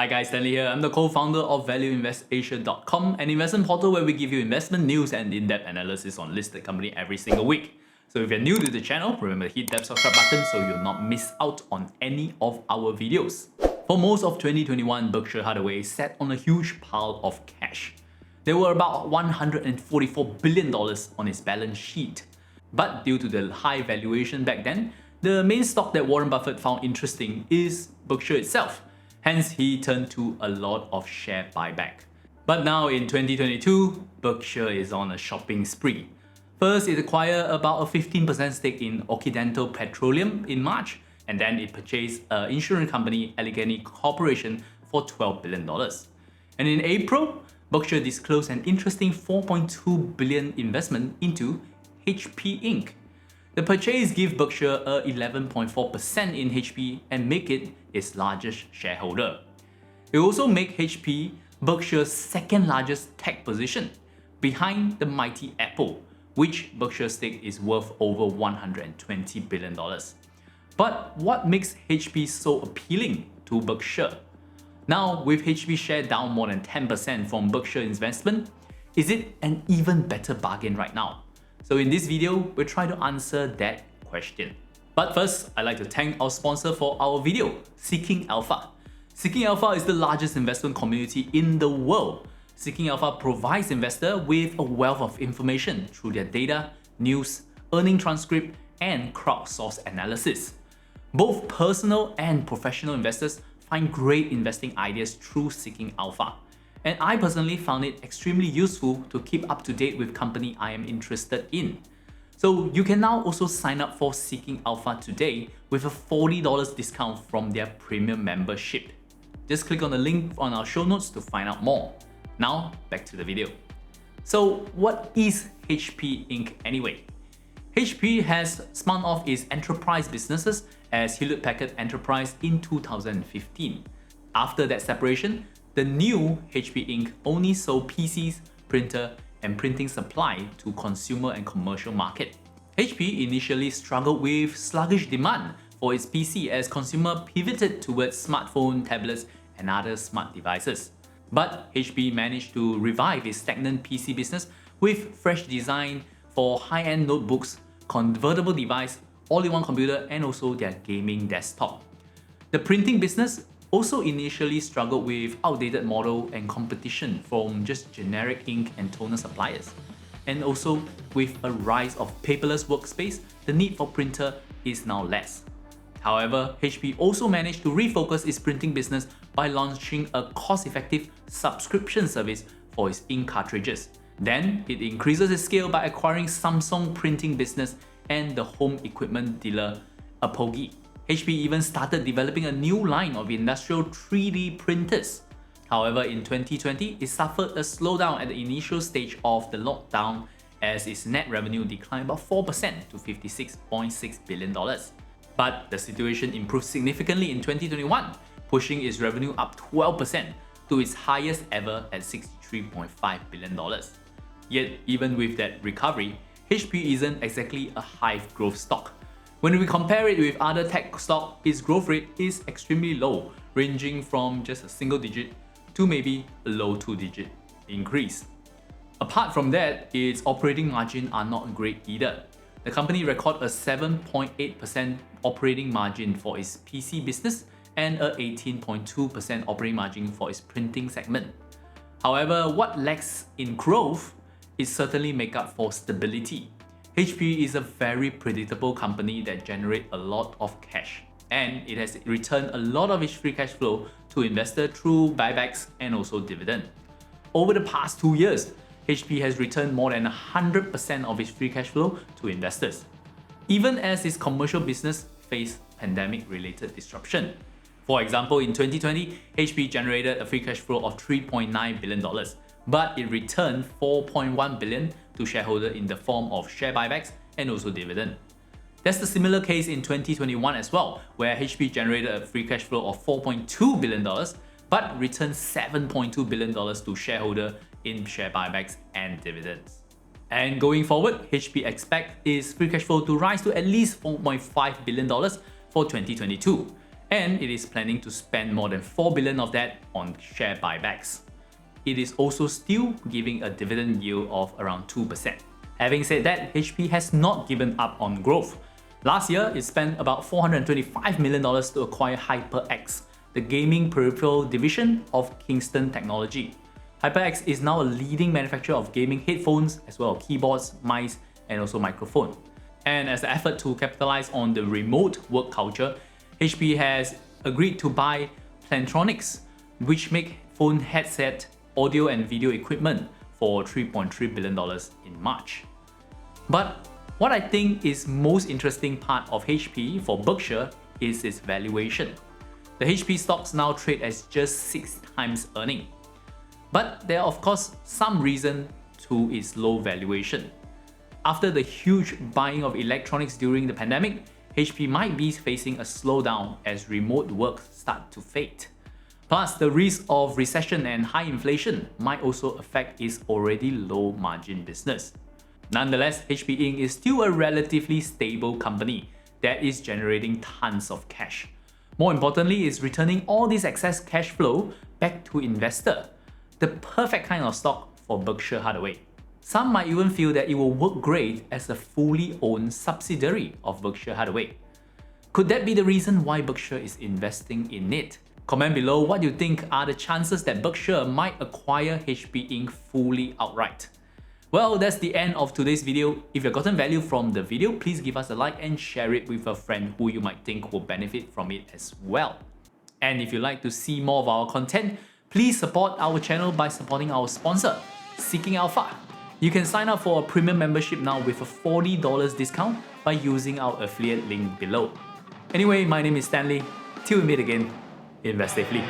Hi guys, Stanley here. I'm the co-founder of valueinvestasia.com, an investment portal where we give you investment news and in-depth analysis on listed company every single week. So if you're new to the channel, remember to hit that subscribe button so you'll not miss out on any of our videos. For most of 2021, Berkshire Hathaway sat on a huge pile of cash. There were about $144 billion on its balance sheet. But due to the high valuation back then, the main stock that Warren Buffett found interesting is Berkshire itself. Hence, he turned to a lot of share buyback. But now in 2022, Berkshire is on a shopping spree. First, it acquired about a 15% stake in Occidental Petroleum in March, and then it purchased an insurance company, Allegheny Corporation, for $12 billion. And in April, Berkshire disclosed an interesting $4.2 billion investment into HP Inc. The purchase gives Berkshire a 11.4% in HP and make it its largest shareholder. It also makes HP Berkshire's second largest tech position, behind the mighty Apple, which Berkshire's stake is worth over $120 billion. But what makes HP so appealing to Berkshire? Now, with HP share down more than 10% from Berkshire investment, is it an even better bargain right now? So in this video, we'll try to answer that question. But first, I'd like to thank our sponsor for our video, Seeking Alpha. Seeking Alpha is the largest investment community in the world. Seeking Alpha provides investors with a wealth of information through their data, news, earning transcript, and crowdsourced analysis. Both personal and professional investors find great investing ideas through Seeking Alpha. And I personally found it extremely useful to keep up to date with company I am interested in. So you can now also sign up for Seeking Alpha today with a $40 discount from their premium membership. Just click on the link on our show notes to find out more. Now, back to the video. So what is HP Inc. anyway? HP has spun off its enterprise businesses as Hewlett-Packard Enterprise in 2015. After that separation, the new HP Inc. only sold PCs, printer, and printing supply to consumer and commercial market. HP initially struggled with sluggish demand for its PC as consumer pivoted towards smartphone, tablets, and other smart devices. But HP managed to revive its stagnant PC business with fresh design for high-end notebooks, convertible device, all-in-one computer, and also their gaming desktop. The printing business also initially struggled with outdated model and competition from just generic ink and toner suppliers. And also, with a rise of paperless workspace, the need for printer is now less. However, HP also managed to refocus its printing business by launching a cost-effective subscription service for its ink cartridges. Then, it increases its scale by acquiring Samsung printing business and the home equipment dealer Apogee. HP even started developing a new line of industrial 3D printers. However, in 2020, it suffered a slowdown at the initial stage of the lockdown as its net revenue declined about 4% to $56.6 billion. But the situation improved significantly in 2021, pushing its revenue up 12% to its highest ever at $63.5 billion. Yet, even with that recovery, HP isn't exactly a high growth stock. When we compare it with other tech stocks, its growth rate is extremely low, ranging from just a single digit to maybe a low two-digit increase. Apart from that, its operating margin are not great either. The company recorded a 7.8% operating margin for its PC business and a 18.2% operating margin for its printing segment. However, what lacks in growth is certainly make up for stability. HP is a very predictable company that generates a lot of cash, and it has returned a lot of its free cash flow to investors through buybacks and also dividend. Over the past 2 years, HP has returned more than 100% of its free cash flow to investors, even as its commercial business faced pandemic-related disruption. For example, in 2020, HP generated a free cash flow of $3.9 billion, but it returned $4.1 billion to shareholders in the form of share buybacks and also dividend. That's the similar case in 2021 as well, where HP generated a free cash flow of $4.2 billion, but returned $7.2 billion to shareholders in share buybacks and dividends. And going forward, HP expects its free cash flow to rise to at least $4.5 billion for 2022. and it is planning to spend more than 4 billion of that on share buybacks. It is also still giving a dividend yield of around 2%. Having said that, HP has not given up on growth. Last year, it spent about $425 million to acquire HyperX, the gaming peripheral division of Kingston Technology. HyperX is now a leading manufacturer of gaming headphones as well as keyboards, mice, and also microphone. And as an effort to capitalize on the remote work culture, HP has agreed to buy Plantronics, which make phone headset, audio and video equipment for $3.3 billion in March. But what I think is most interesting part of HP for Berkshire is its valuation. The HP stocks now trade as just 6 times earning. But there are of course some reason to its low valuation. After the huge buying of electronics during the pandemic, HP might be facing a slowdown as remote work starts to fade. Plus, the risk of recession and high inflation might also affect its already low margin business. Nonetheless, HP Inc. is still a relatively stable company that is generating tons of cash. More importantly, it's returning all this excess cash flow back to investor. The perfect kind of stock for Berkshire Hathaway. Some might even feel that it will work great as a fully owned subsidiary of Berkshire Hathaway. Could that be the reason why Berkshire is investing in it? Comment below what you think are the chances that Berkshire might acquire HP Inc. fully outright. Well, that's the end of today's video. If you've gotten value from the video, please give us a like and share it with a friend who you might think will benefit from it as well. And if you'd like to see more of our content, please support our channel by supporting our sponsor, Seeking Alpha. You can sign up for a premium membership now with a $40 discount by using our affiliate link below. Anyway, my name is Stanley. Till we meet again, invest safely.